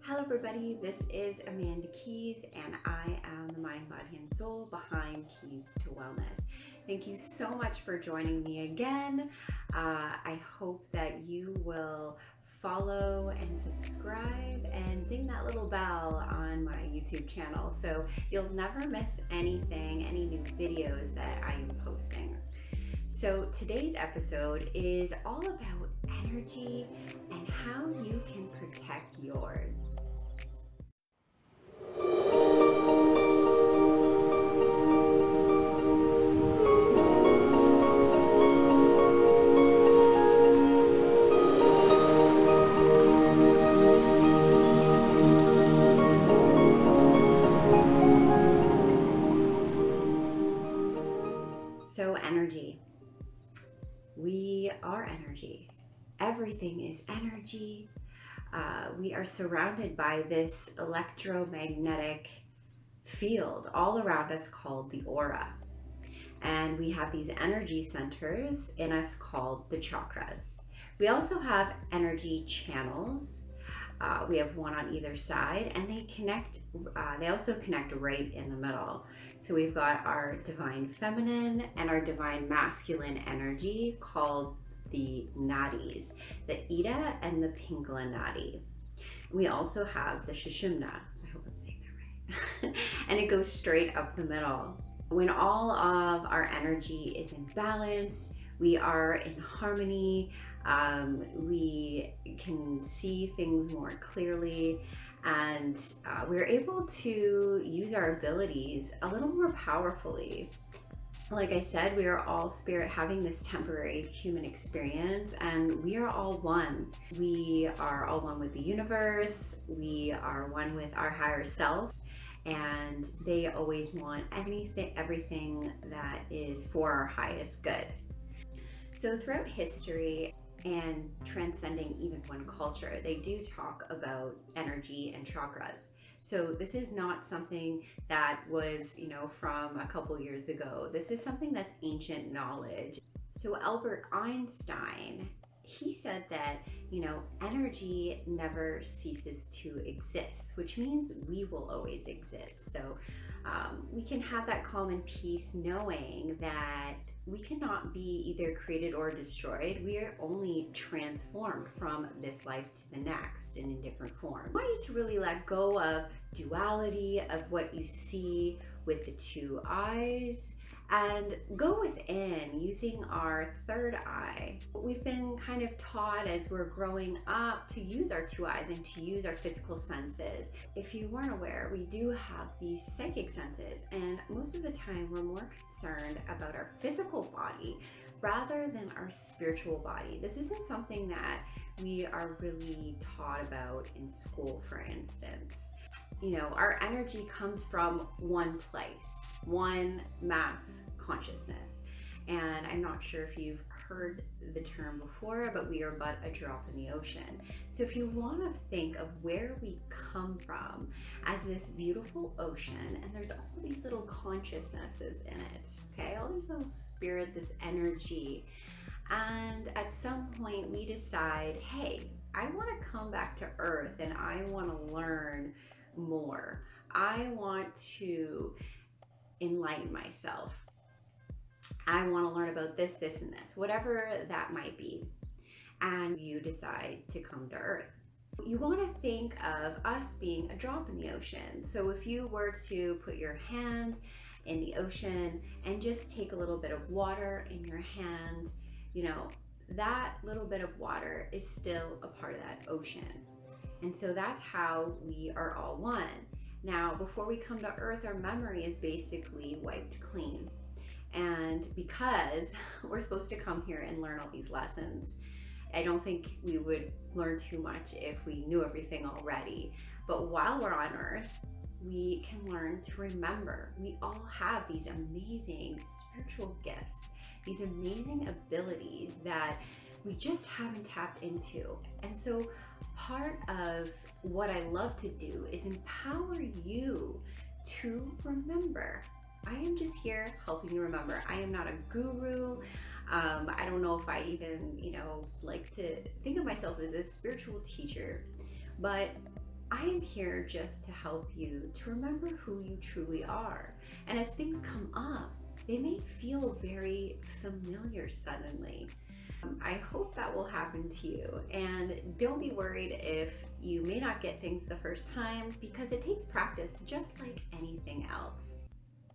Hello everybody, this is Amanda Keays and I am the mind, body, and soul behind Keays to Wellness. Thank you so much for joining me again. I hope that you will follow and subscribe and ding that little bell on my YouTube channel so you'll never miss anything, any new videos that I am posting. So today's episode is all about energy and how you can protect yours. So energy. We are energy. Everything is energy. We are surrounded by this electromagnetic field all around us called the aura. And we have these energy centers in us called the chakras. We also have energy channels. We have one on either side, and they connect. They also connect right in the middle. So we've got our divine feminine and our divine masculine energy called the nadis, the Ida and the Pingala nadi. We also have the Shushumna. I hope I'm saying that right. And it goes straight up the middle. When all of our energy is in balance, we are in harmony, we can see things more clearly, and we're able to use our abilities a little more powerfully. Like I said, we are all spirit having this temporary human experience, and we are all one. We are all one with the universe. We are one with our higher selves, and they always want everything that is for our highest good. So throughout history and transcending even one culture, they do talk about energy and chakras. So this is not something that was, from a couple years ago. This is something that's ancient knowledge. So Albert Einstein, he said that, energy never ceases to exist, which means we will always exist. So we can have that calm and peace knowing that we cannot be either created or destroyed. We are only transformed from this life to the next and in different forms. I want you to really let go of duality, of what you see with the two eyes, and go within using our third eye. We've been kind of taught as we're growing up to use our two eyes and to use our physical senses. If you weren't aware, we do have these psychic senses, and most of the time we're more concerned about our physical body rather than our spiritual body. This isn't something that we are really taught about in school, for instance. Our energy comes from one place, one mass consciousness. And I'm not sure if you've heard the term before, but we are but a drop in the ocean. So if you want to think of where we come from as this beautiful ocean, and there's all these little consciousnesses in it, okay? All these little spirit, this energy. And at some point we decide, hey, I want to come back to earth and I want to learn more. I want to enlighten myself. I want to learn about this, this, and this, whatever that might be. And you decide to come to earth. You want to think of us being a drop in the ocean. So if you were to put your hand in the ocean and just take a little bit of water in your hand, that little bit of water is still a part of that ocean. And so that's how we are all one. Now, before we come to earth, our memory is basically wiped clean. And because we're supposed to come here and learn all these lessons, I don't think we would learn too much if we knew everything already. But while we're on earth, we can learn to remember. We all have these amazing spiritual gifts, these amazing abilities that we just haven't tapped into. And so part of what I love to do is empower you to remember. I am just here helping you remember. I am not a guru. I don't know if I even, like to think of myself as a spiritual teacher, but I am here just to help you to remember who you truly are. And as things come up, they may feel very familiar suddenly. I hope that will happen to you. And don't be worried if you may not get things the first time, because it takes practice just like anything else.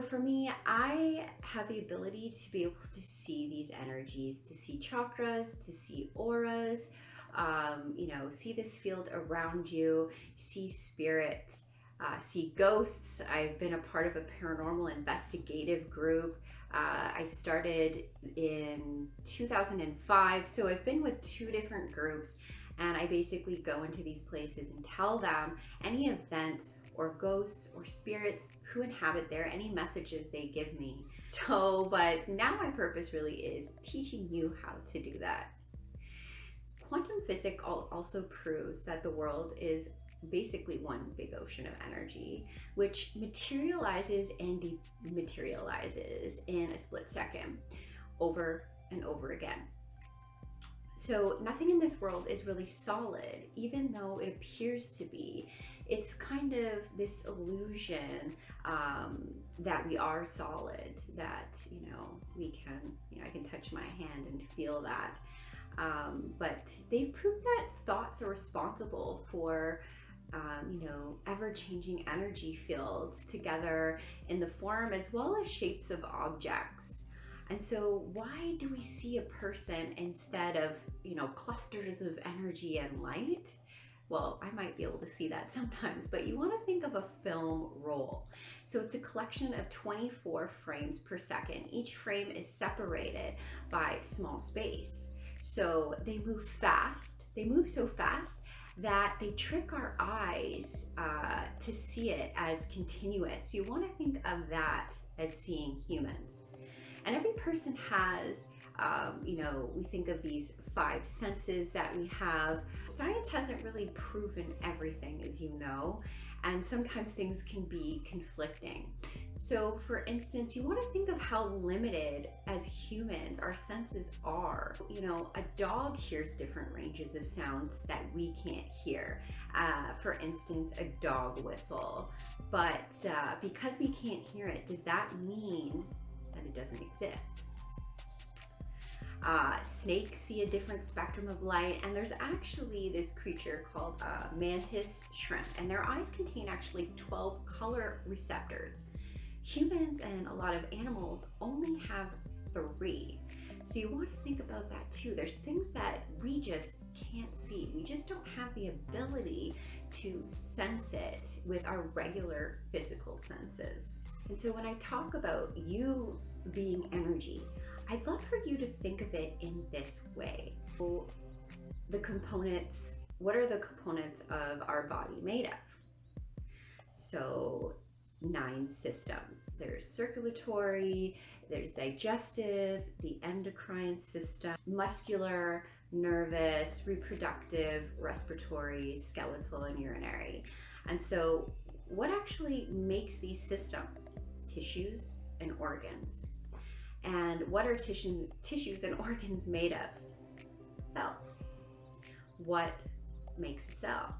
For me, I have the ability to be able to see these energies, to see chakras, to see auras, see this field around you, see spirit, see ghosts. I've been a part of a paranormal investigative group. I started in 2005, so I've been with two different groups, and I basically go into these places and tell them any events or ghosts or spirits who inhabit there, any messages they give me. So, but now my purpose really is teaching you how to do that. Quantum physics also proves that the world is basically one big ocean of energy, which materializes and dematerializes in a split second, over and over again. So nothing in this world is really solid, even though it appears to be. It's kind of this illusion that we are solid, that, we can, I can touch my hand and feel that. But they've proved that thoughts are responsible for ever-changing energy fields together in the form as well as shapes of objects. And so why do we see a person instead of, clusters of energy and light? Well, I might be able to see that sometimes, but you want to think of a film roll. So it's a collection of 24 frames per second. Each frame is separated by small space. So they move fast. They move so fast that they trick our eyes to see it as continuous. You want to think of that as seeing humans. And every person has, we think of these 5 senses that we have. Science hasn't really proven everything, as you know, and sometimes things can be conflicting. So for instance, you want to think of how limited as humans our senses are. A dog hears different ranges of sounds that we can't hear. For instance, a dog whistle. But because we can't hear it, does that mean that it doesn't exist? Snakes see a different spectrum of light, and there's actually this creature called mantis shrimp, and their eyes contain actually 12 color receptors. Humans and a lot of animals only have 3. So you want to think about that too. There's things that we just can't see. We just don't have the ability to sense it with our regular physical senses. And so when I talk about you being energy, I'd love for you to think of it in this way. So the components, what are the components of our body made of? So 9 systems. There's circulatory, there's digestive, the endocrine system, muscular, nervous, reproductive, respiratory, skeletal, and urinary. And so what actually makes these systems? Tissues and organs. And what are tissues and organs made of? Cells. What makes a cell?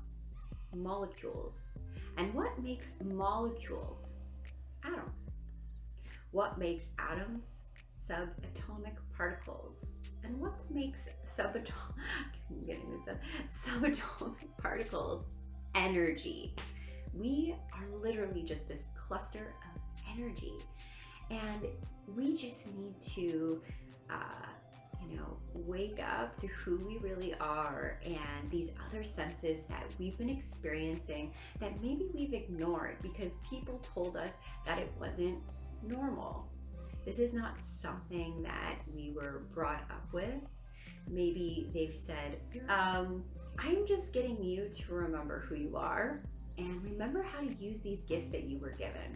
Molecules. And what makes molecules? Atoms. What makes atoms? Subatomic particles. And what makes subatomic particles? Energy. We are literally just this cluster of energy. And we just need to, wake up to who we really are, and these other senses that we've been experiencing that maybe we've ignored because people told us that it wasn't normal. This is not something that we were brought up with. Maybe they've said, I'm just getting you to remember who you are and remember how to use these gifts that you were given.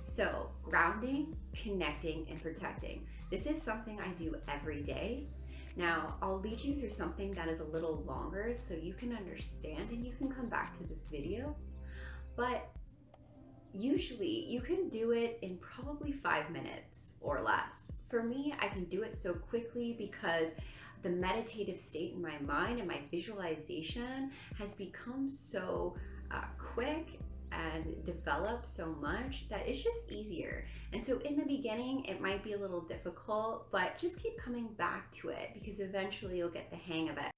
So grounding, connecting, and protecting. This is something I do every day. Now, I'll lead you through something that is a little longer so you can understand and you can come back to this video. But usually you can do it in probably 5 minutes or less. For me, I can do it so quickly because the meditative state in my mind and my visualization has become so quick and develop so much that it's just easier. And so in the beginning, it might be a little difficult, but just keep coming back to it because eventually you'll get the hang of it.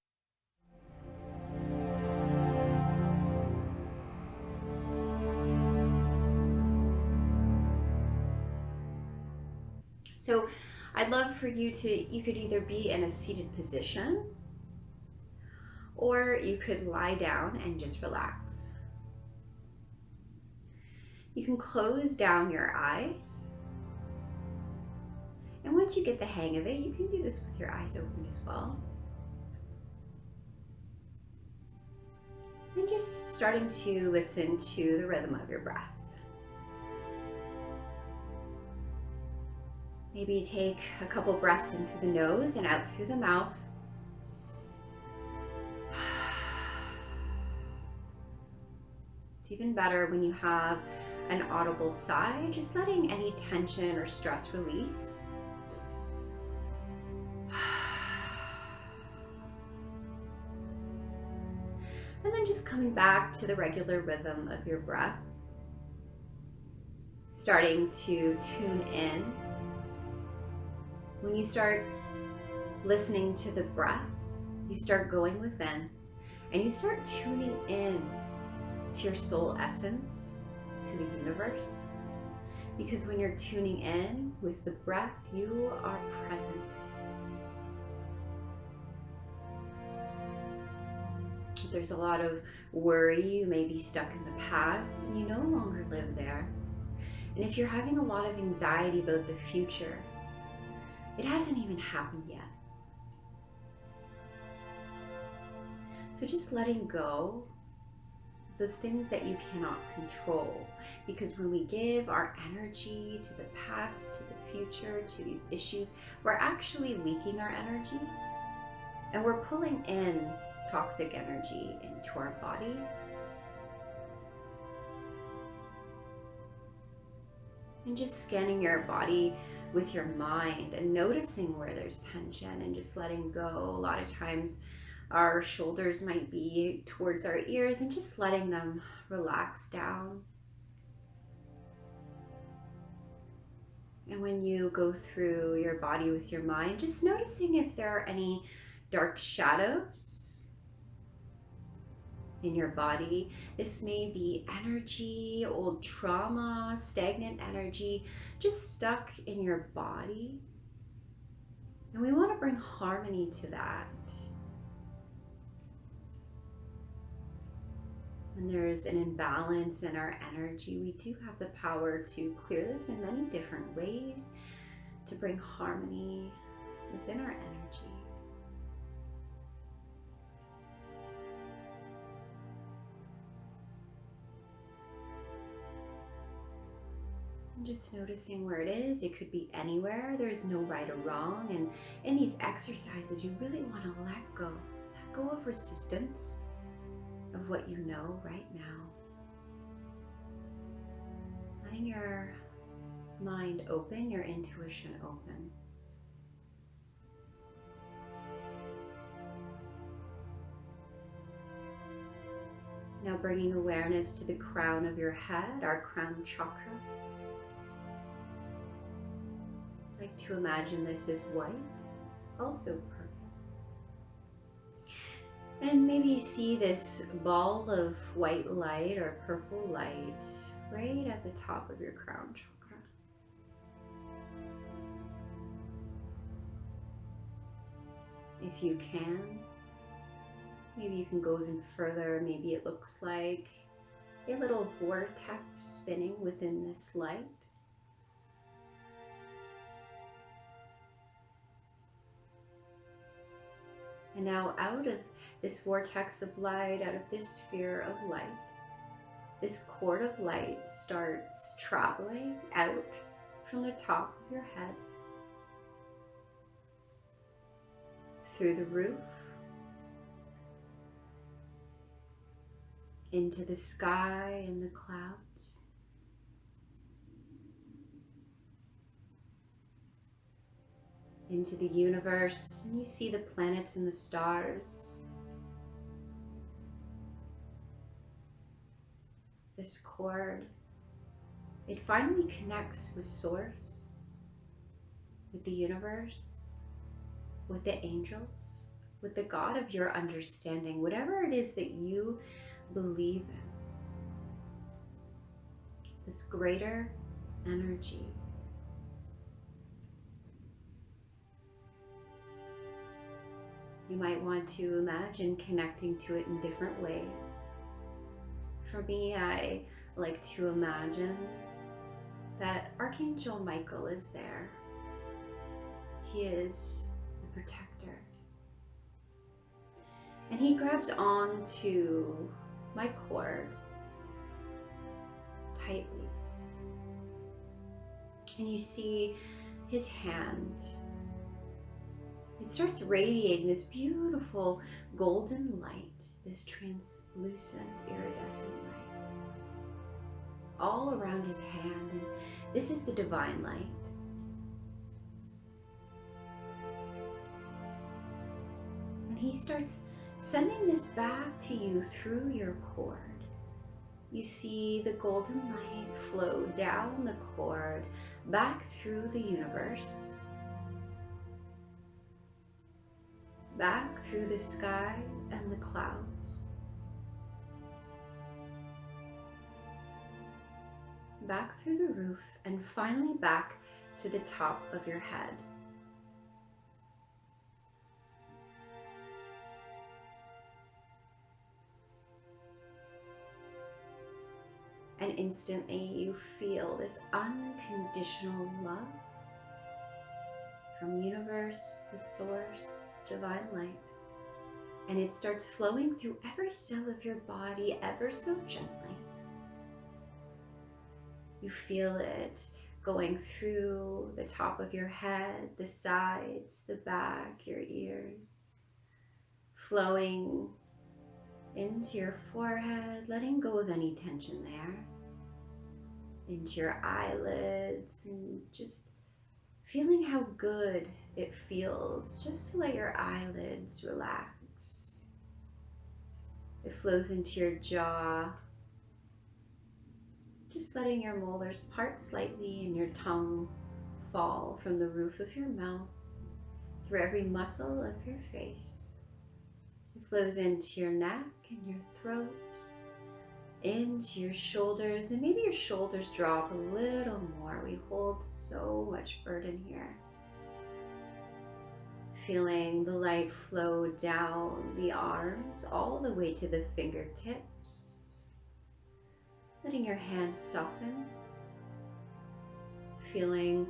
So I'd love for you could either be in a seated position or you could lie down and just relax. You can close down your eyes. And once you get the hang of it, you can do this with your eyes open as well. And just starting to listen to the rhythm of your breath. Maybe take a couple breaths in through the nose and out through the mouth. It's even better when you have an audible sigh, just letting any tension or stress release. And then just coming back to the regular rhythm of your breath. Starting to tune in. When you start listening to the breath, you start going within and you start tuning in to your soul essence, to the universe. Because when you're tuning in with the breath, you are present. If there's a lot of worry, you may be stuck in the past and you no longer live there. And if you're having a lot of anxiety about the future, it hasn't even happened yet. So just letting go of those things that you cannot control. Because when we give our energy to the past, to the future, to these issues, we're actually leaking our energy and we're pulling in toxic energy into our body. And just scanning your body with your mind and noticing where there's tension and just letting go. A lot of times our shoulders might be towards our ears and just letting them relax down. And when you go through your body with your mind, just noticing if there are any dark shadows in your body. This may be energy, old trauma, stagnant energy, just stuck in your body. And we want to bring harmony to that. When there's an imbalance in our energy, we do have the power to clear this in many different ways to bring harmony within our energy. Just noticing where it is. It could be anywhere. There's no right or wrong. And in these exercises, you really want to let go of resistance of what you know right now. Letting your mind open, your intuition open. Now bringing awareness to the crown of your head, our crown chakra. I like to imagine this as white, also purple. And maybe you see this ball of white light or purple light right at the top of your crown chakra. If you can, maybe you can go even further. Maybe it looks like a little vortex spinning within this light. And now out of this vortex of light, out of this sphere of light, this cord of light starts traveling out from the top of your head, through the roof, into the sky and the clouds, into the universe, and you see the planets and the stars. this cord, it finally connects with Source, with the universe, with the angels, with the God of your understanding, whatever it is that you believe in. This greater energy. You might want to imagine connecting to it in different ways. For me, I like to imagine that Archangel Michael is there. He is the protector. And he grabs onto my cord tightly. And you see his hand. It starts radiating this beautiful golden light, this translucent iridescent light, all around his hand. And this is the divine light. And he starts sending this back to you through your cord. You see the golden light flow down the cord, back through the universe, back through the sky and the clouds, back through the roof, and finally back to the top of your head. And instantly you feel this unconditional love from universe, the source, divine light. And it starts flowing through every cell of your body ever so gently. You feel it going through the top of your head, the sides, the back, your ears, flowing into your forehead, letting go of any tension there, into your eyelids, and just feeling how good it feels just to let your eyelids relax. It flows into your jaw, just letting your molars part slightly and your tongue fall from the roof of your mouth through every muscle of your face. It flows into your neck and your throat, into your shoulders, and maybe your shoulders drop a little more. We hold so much burden here. Feeling the light flow down the arms all the way to the fingertips. Letting your hands soften. Feeling,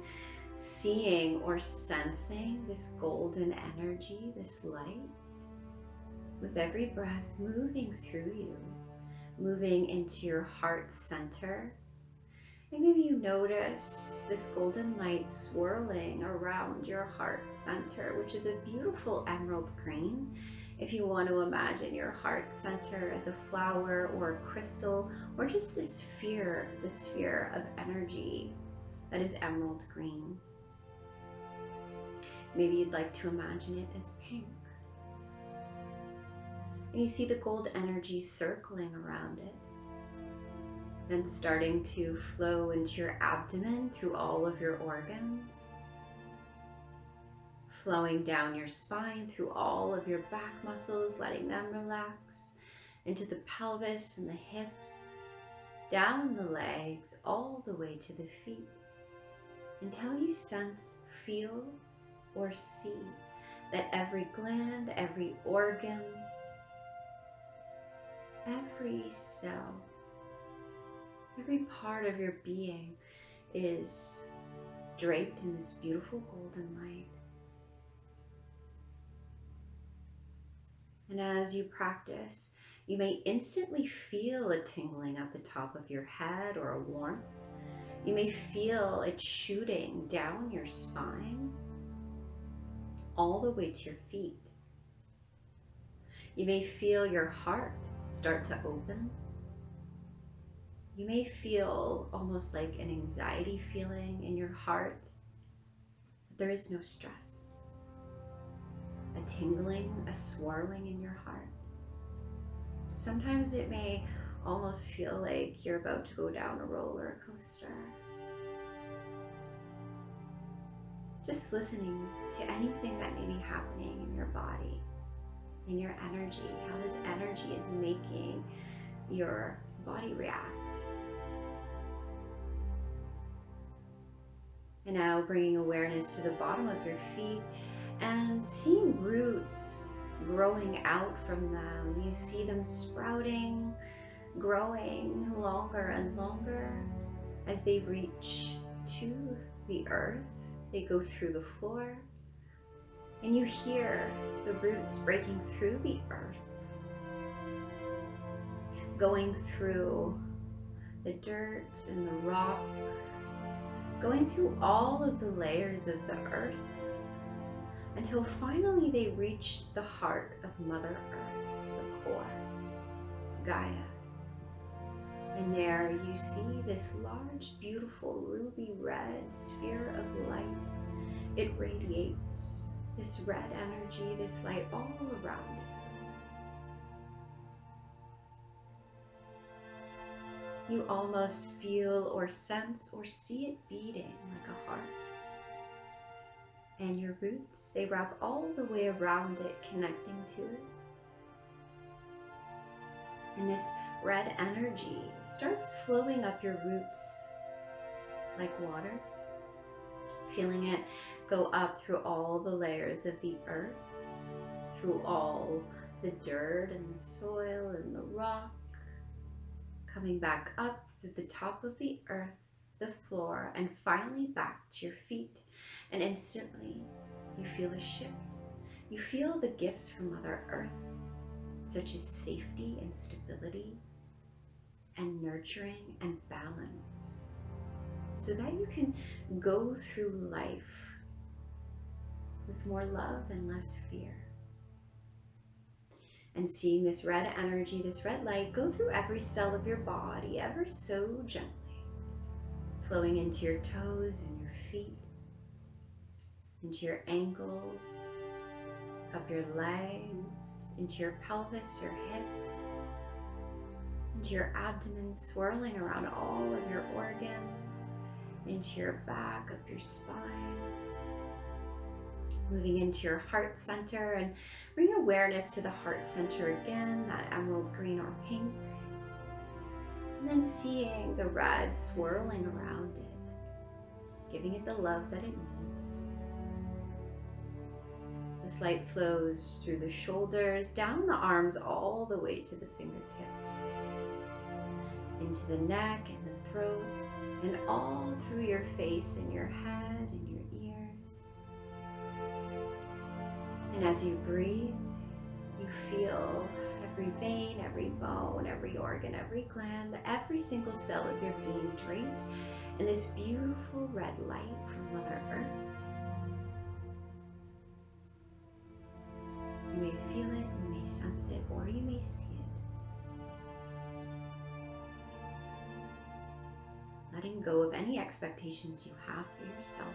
seeing or sensing this golden energy, this light, with every breath moving through you, moving into your heart center. And maybe you notice this golden light swirling around your heart center, which is a beautiful emerald green. If you want to imagine your heart center as a flower or a crystal, or just the sphere of energy that is emerald green. Maybe you'd like to imagine it as pink. And you see the gold energy circling around it, then starting to flow into your abdomen through all of your organs, flowing down your spine through all of your back muscles, letting them relax, into the pelvis and the hips, down the legs, all the way to the feet, until you sense, feel, or see that every gland, every organ, every cell, every part of your being is draped in this beautiful golden light. And as you practice, you may instantly feel a tingling at the top of your head or a warmth. You may feel it shooting down your spine all the way to your feet. You may feel your heart start to open. You may feel almost like an anxiety feeling in your heart, but there is no stress. A tingling, a swirling in your heart. Sometimes it may almost feel like you're about to go down a roller coaster. Just listening to anything that may be happening in your body, in your energy, how this energy is making your body react. And now bringing awareness to the bottom of your feet and seeing roots growing out from them. You see them sprouting, growing longer and longer as they reach to the earth. They go through the floor, and you hear the roots breaking through the earth, going through the dirt and the rock, going through all of the layers of the earth, until finally they reach the heart of Mother Earth, the core, Gaia. And there you see this large, beautiful, ruby red sphere of light. It radiates this red energy, this light all around it. You almost feel or sense or see it beating like a heart. And your roots, they wrap all the way around it, connecting to it. And this red energy starts flowing up your roots like water, feeling it go up through all the layers of the earth, through all the dirt and the soil and the rock, coming back up through the top of the earth, the floor, and finally back to your feet. And instantly you feel a shift. You feel the gifts from Mother Earth, such as safety and stability and nurturing and balance, so that you can go through life with more love and less fear. And seeing this red energy, this red light go through every cell of your body ever so gently, flowing into your toes and your feet, into your ankles, up your legs, into your pelvis, your hips, into your abdomen, swirling around all of your organs, into your back, up your spine, moving into your heart center, and bring awareness to the heart center again, that emerald green or pink, and then seeing the red swirling around it, giving it the love that it needs. This light flows through the shoulders, down the arms, all the way to the fingertips, into the neck and the throat, and all through your face and your head and your ears. And as you breathe, you feel every vein, every bone, every organ, every gland, every single cell of your being draped in this beautiful red light from Mother Earth. You may feel it, you may sense it, or you may see it. Letting go of any expectations you have for yourself,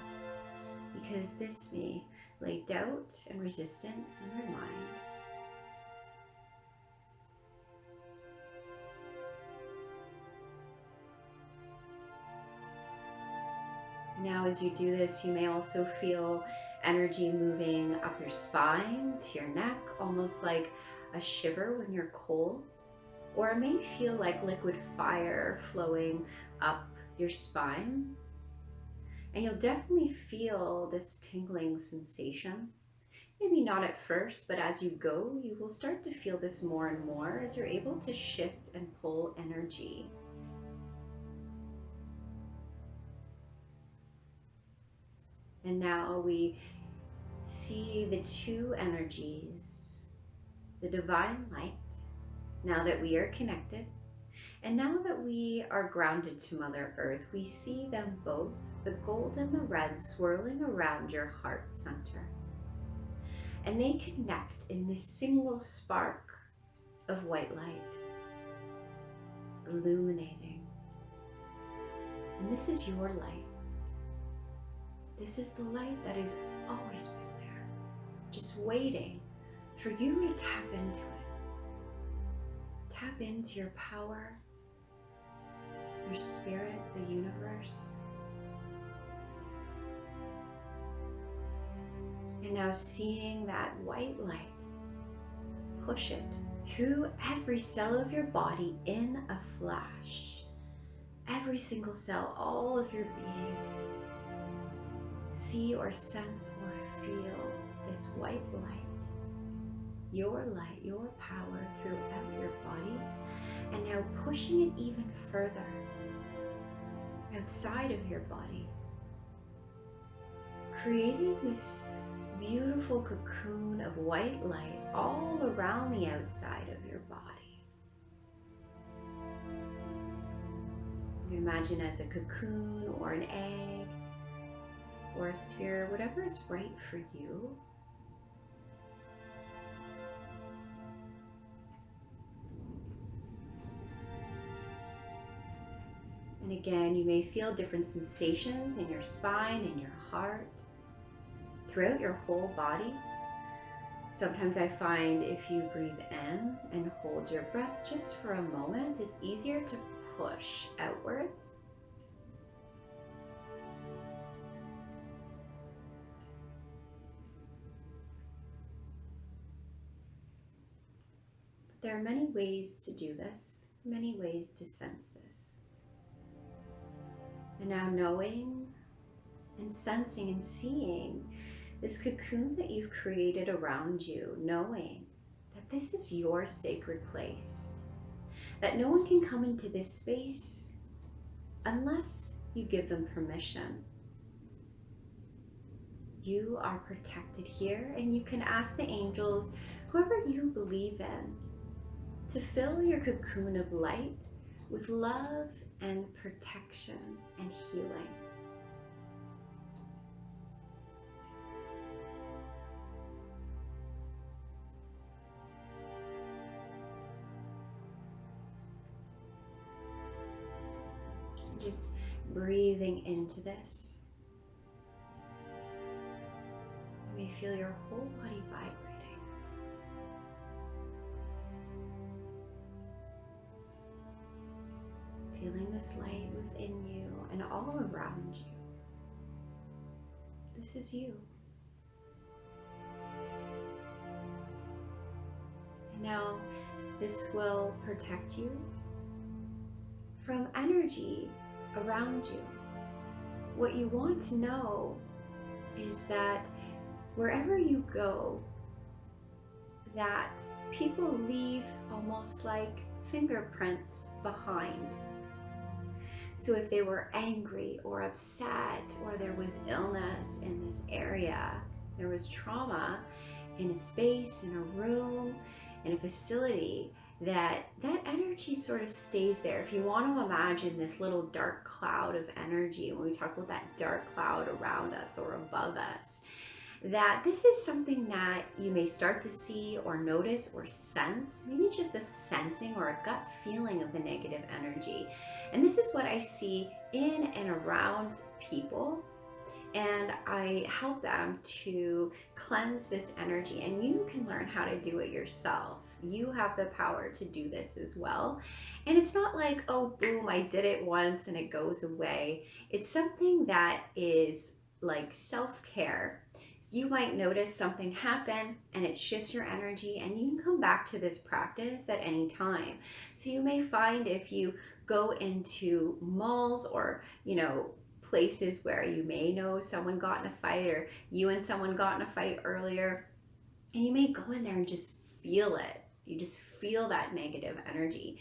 because this may lay doubt and resistance in your mind. Now, as you do this, you may also feel energy moving up your spine to your neck, almost like a shiver when you're cold, or it may feel like liquid fire flowing up your spine. And you'll definitely feel this tingling sensation. Maybe not at first, but as you go, you will start to feel this more and more as you're able to shift and pull energy. And now we see the two energies, the divine light, now that we are connected, and now that we are grounded to Mother Earth, we see them both, the gold and the red, swirling around your heart center. And they connect in this single spark of white light, illuminating. And this is your light. This is the light that has always been there, just waiting for you to tap into it. tap into your power, your spirit, the universe. And now seeing that white light, push it through every cell of your body in a flash. Every single cell, all of your being. See or sense or feel this white your power throughout your body. And now pushing it even further outside of your body, creating this beautiful cocoon of white light all around the outside of your body. You can imagine as a cocoon or an egg or a sphere, whatever is right for you. And again, you may feel different sensations in your spine, in your heart, throughout your whole body. Sometimes I find if you breathe in and hold your breath just for a moment, it's easier to push outwards. But there are many ways to do this, many ways to sense this. And now knowing and sensing and seeing this cocoon that you've created around you, knowing that this is your sacred place, that no one can come into this space unless you give them permission. You are protected here, and you can ask the angels, whoever you believe in, to fill your cocoon of light with love and protection and healing. Just breathing into this. You may feel your whole body vibrating. Feeling this light within you and all around you. This is you. And now this will protect you from energy around you. What you want to know is that wherever you go, that people leave almost like fingerprints behind. So if they were angry or upset, or there was illness in this area, there was trauma in a space, in a room, in a facility, that energy sort of stays there. If you want to imagine this little dark cloud of energy, when we talk about that dark cloud around us or above us, that this is something that you may start to see or notice or sense, maybe just a sensing or a gut feeling of the negative energy. And this is what I see in and around people. And I help them to cleanse this energy, and you can learn how to do it yourself. You have the power to do this as well. And it's not like, oh, boom, I did it once and it goes away. It's something that is like self-care. You might notice something happen and it shifts your energy, and you can come back to this practice at any time. So you may find if you go into malls or, places where you may know someone got in a fight, or you and someone got in a fight earlier, and you may go in there and just feel it. You just feel that negative energy.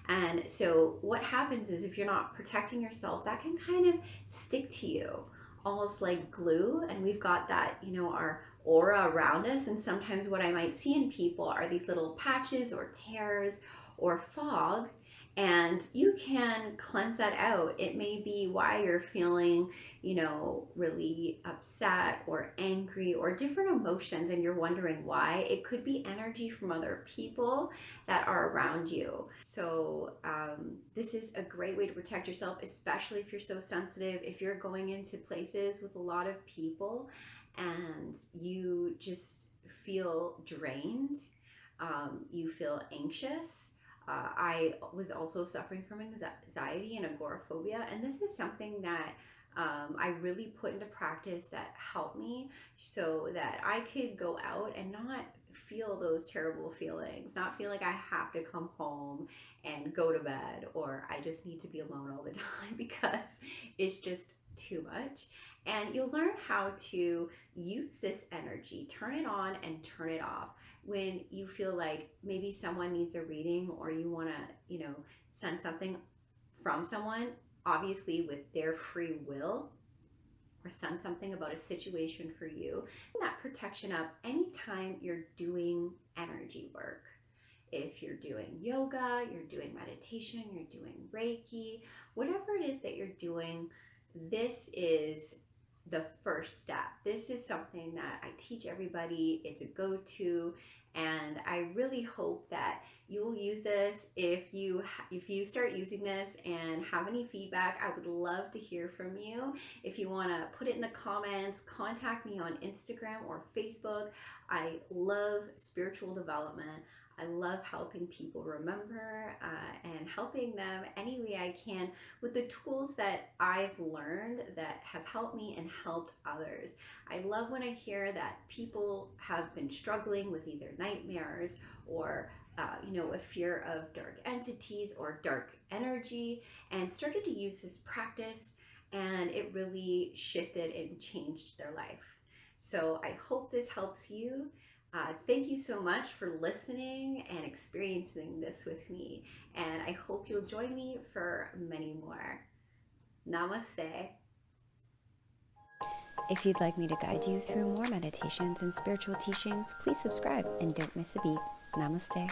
And so what happens is, if you're not protecting yourself, that can kind of stick to you almost like glue. And we've got that, our aura around us. And sometimes what I might see in people are these little patches or tears or fog. And you can cleanse that out. It may be why you're feeling, really upset or angry or different emotions, and you're wondering why. It could be energy from other people that are around you. So this is a great way to protect yourself, especially if you're so sensitive. If you're going into places with a lot of people and you just feel drained, you feel anxious, I was also suffering from anxiety and agoraphobia, and this is something that I really put into practice that helped me so that I could go out and not feel those terrible feelings, not feel like I have to come home and go to bed or I just need to be alone all the time because it's just too much. And you'll learn how to use this energy, turn it on and turn it off when you feel like maybe someone needs a reading or you want to, send something from someone, obviously with their free will, or send something about a situation for you. That protection up anytime you're doing energy work. If you're doing yoga, you're doing meditation, you're doing Reiki, whatever it is that you're doing, this is the first step. This is something that I teach everybody. It's a go-to, and I really hope that you'll use this. If you start using this and have any feedback, I would love to hear from you. If you want to put it in the comments, contact me on Instagram or Facebook. I love spiritual development. I love helping people remember and helping them any way I can with the tools that I've learned that have helped me and helped others. I love when I hear that people have been struggling with either nightmares or a fear of dark entities or dark energy, and started to use this practice, and it really shifted and changed their life. So I hope this helps you. Thank you so much for listening and experiencing this with me, and I hope you'll join me for many more. Namaste. If you'd like me to guide you through more meditations and spiritual teachings, please subscribe and don't miss a beat. Namaste.